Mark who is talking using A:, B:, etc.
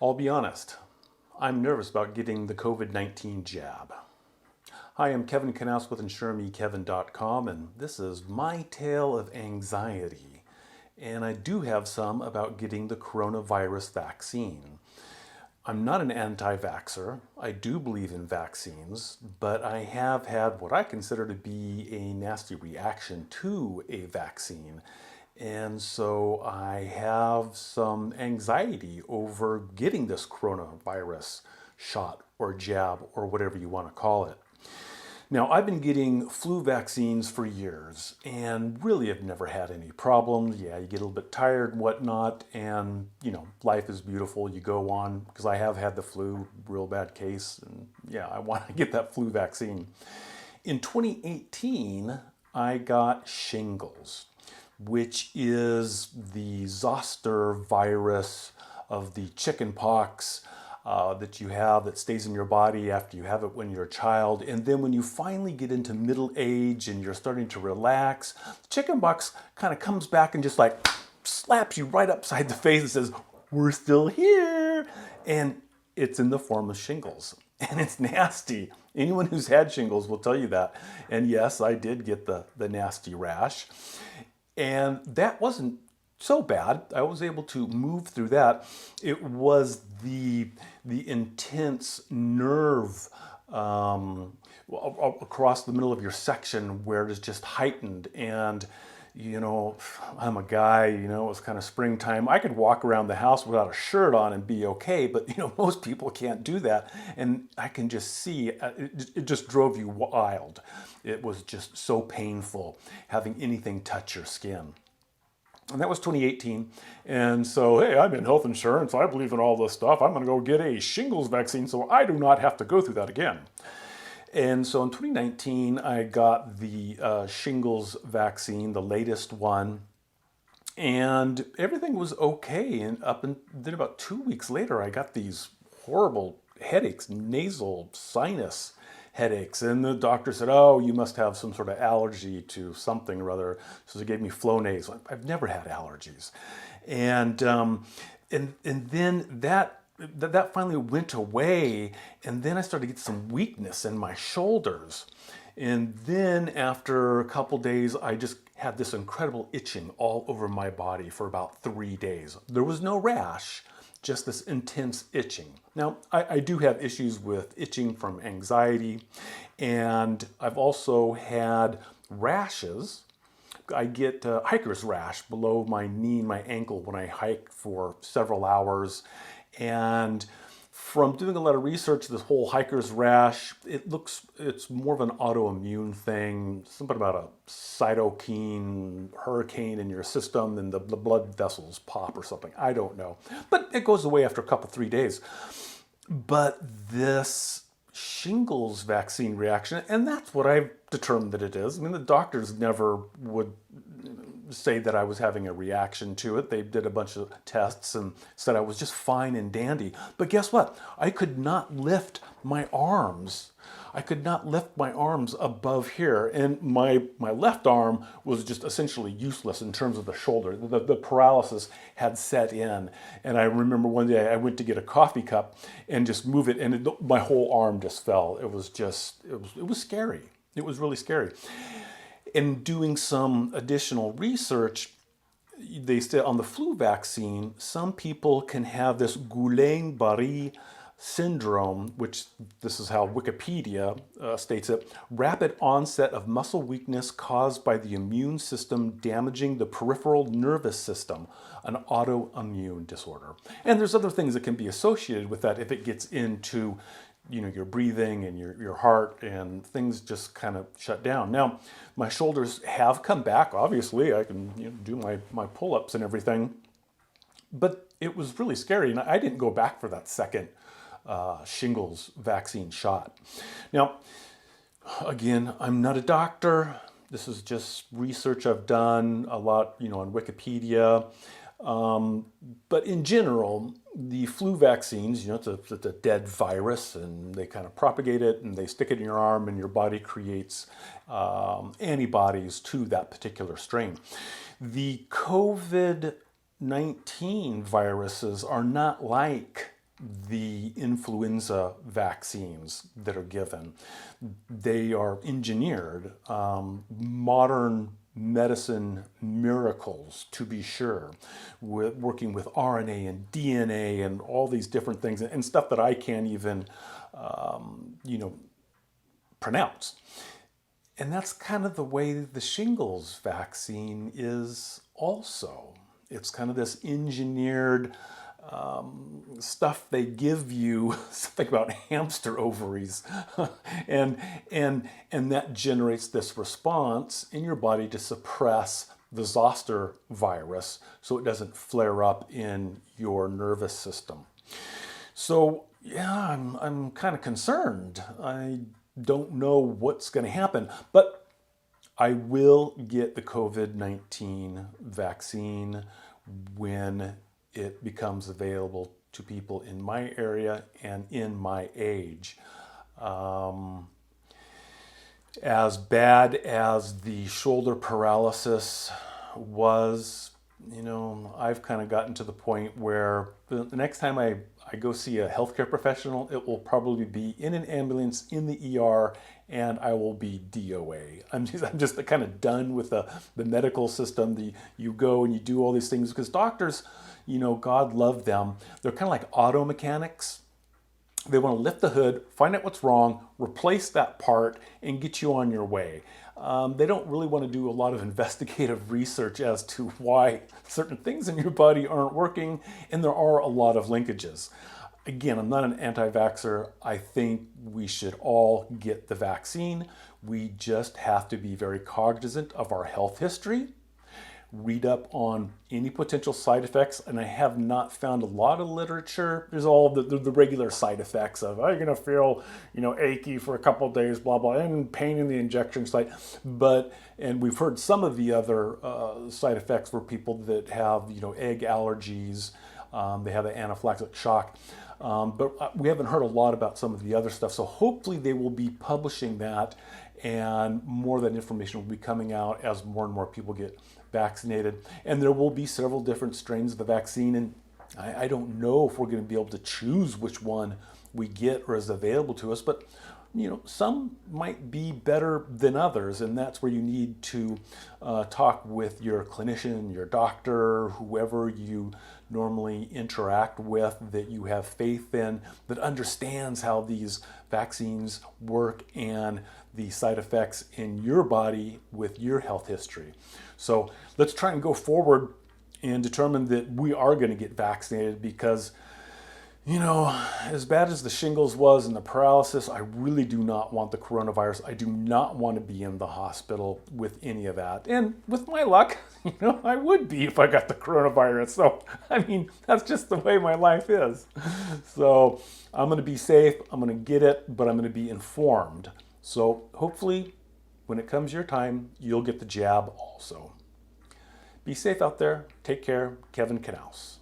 A: I'll be honest, I'm nervous about getting the COVID-19 jab. Hi, I'm Kevin Knaus with InsureMeKevin.com, and this is my tale of anxiety. And I do have some about getting the coronavirus vaccine. I'm not an anti-vaxxer. I do believe in vaccines, but I have had what I consider to be a nasty reaction to a vaccine. And so I have some anxiety over getting this coronavirus shot or jab or whatever you want to call it. Now, I've been getting flu vaccines for years and really have never had any problems. Yeah, you get a little bit tired and whatnot, and life is beautiful. You go on, because I have had the flu, real bad case, and yeah, I want to get that flu vaccine. In 2018, I got shingles, which is the zoster virus of the chicken pox that you have that stays in your body after you have it when you're a child. And then when you finally get into middle age and you're starting to relax, chicken pox kind of comes back and just like slaps you right upside the face and says, "We're still here." And it's in the form of shingles. And it's nasty. Anyone who's had shingles will tell you that. And yes, I did get the nasty rash. And that wasn't so bad. I was able to move through that. It was the intense nerve across the middle of your section where it is just heightened. And I'm a guy, it was kind of springtime. I could walk around the house without a shirt on and be okay, but most people can't do that. And I can just see, it just drove you wild. It was just so painful having anything touch your skin. And that was 2018. And so, hey, I'm in health insurance. I believe in all this stuff. I'm going to go get a shingles vaccine so I do not have to go through that again. And so in 2019, I got the shingles vaccine, the latest one, and everything was okay. And then about 2 weeks later, I got these horrible headaches, nasal sinus headaches. And the doctor said, "Oh, you must have some sort of allergy to something or other." So they gave me Flonase. I've never had allergies. And then that finally went away, and then I started to get some weakness in my shoulders. And then after a couple days, I just had this incredible itching all over my body for about 3 days. There was no rash, just this intense itching. Now, I do have issues with itching from anxiety, and I've also had rashes. I get hiker's rash below my knee and my ankle when I hike for several hours. And from doing a lot of research, this whole hiker's rash, it's more of an autoimmune thing, something about a cytokine hurricane in your system and the blood vessels pop or something. I don't know. But it goes away after a couple, 3 days. But this shingles vaccine reaction, and that's what I've determined that it is. I mean, the doctors never would say that I was having a reaction to it. They did a bunch of tests and said I was just fine and dandy. But guess what? I could not lift my arms. I could not lift my arms above here. And my left arm was just essentially useless in terms of the shoulder. The paralysis had set in. And I remember one day I went to get a coffee cup and just move it, and my whole arm just fell. It was scary. It was really scary. In doing some additional research, they said on the flu vaccine, some people can have this Guillain-Barré syndrome, which this is how Wikipedia states it, rapid onset of muscle weakness caused by the immune system damaging the peripheral nervous system, an autoimmune disorder. And there's other things that can be associated with that if it gets into your breathing and your heart, and things just kind of shut down. Now, my shoulders have come back. Obviously, I can do my pull-ups and everything, but it was really scary, and I didn't go back for that second shingles vaccine shot. Now, again, I'm not a doctor. This is just research I've done a lot, on Wikipedia. But in general, the flu vaccines, it's a dead virus, and they kind of propagate it, and they stick it in your arm, and your body creates antibodies to that particular strain. The COVID-19 viruses are not like the influenza vaccines that are given. They are engineered, modern medicine miracles, to be sure, with working with RNA and DNA and all these different things and stuff that I can't even, pronounce. And that's kind of the way the shingles vaccine is also. It's kind of this engineered stuff they give you, something about hamster ovaries, and that generates this response in your body to suppress the zoster virus so it doesn't flare up in your nervous system. So yeah, I'm kind of concerned. I don't know what's going to happen, but I will get the COVID-19 vaccine when it becomes available to people in my area and in my age. As bad as the shoulder paralysis was, I've kind of gotten to the point where the next time I go see a healthcare professional, it will probably be in an ambulance in the ER, and I will be DOA. I'm just kind of done with the medical system. You go and you do all these things because doctors, God love them. They're kind of like auto mechanics. They want to lift the hood, find out what's wrong, replace that part, and get you on your way. They don't really want to do a lot of investigative research as to why certain things in your body aren't working, and there are a lot of linkages. Again, I'm not an anti-vaxxer. I think we should all get the vaccine. We just have to be very cognizant of our health history, read up on any potential side effects, and I have not found a lot of literature. There's all the regular side effects of, you're going to feel, achy for a couple of days, blah, blah, and pain in the injection site. And we've heard some of the other side effects for people that have, egg allergies, they have an anaphylactic shock. But we haven't heard a lot about some of the other stuff. So hopefully they will be publishing that, and more of that information will be coming out as more and more people get vaccinated. And there will be several different strains of the vaccine, and I don't know if we're going to be able to choose which one we get or is available to us, but some might be better than others, and that's where you need to talk with your clinician, your doctor, whoever you normally interact with that you have faith in, that understands how these vaccines work and the side effects in your body with your health history. So let's try and go forward and determine that we are going to get vaccinated because, as bad as the shingles was and the paralysis, I really do not want the coronavirus. I do not want to be in the hospital with any of that. And with my luck, I would be if I got the coronavirus. So, that's just the way my life is. So I'm going to be safe. I'm going to get it, but I'm going to be informed. So hopefully when it comes your time, you'll get the jab also. Be safe out there. Take care. Kevin Knaus.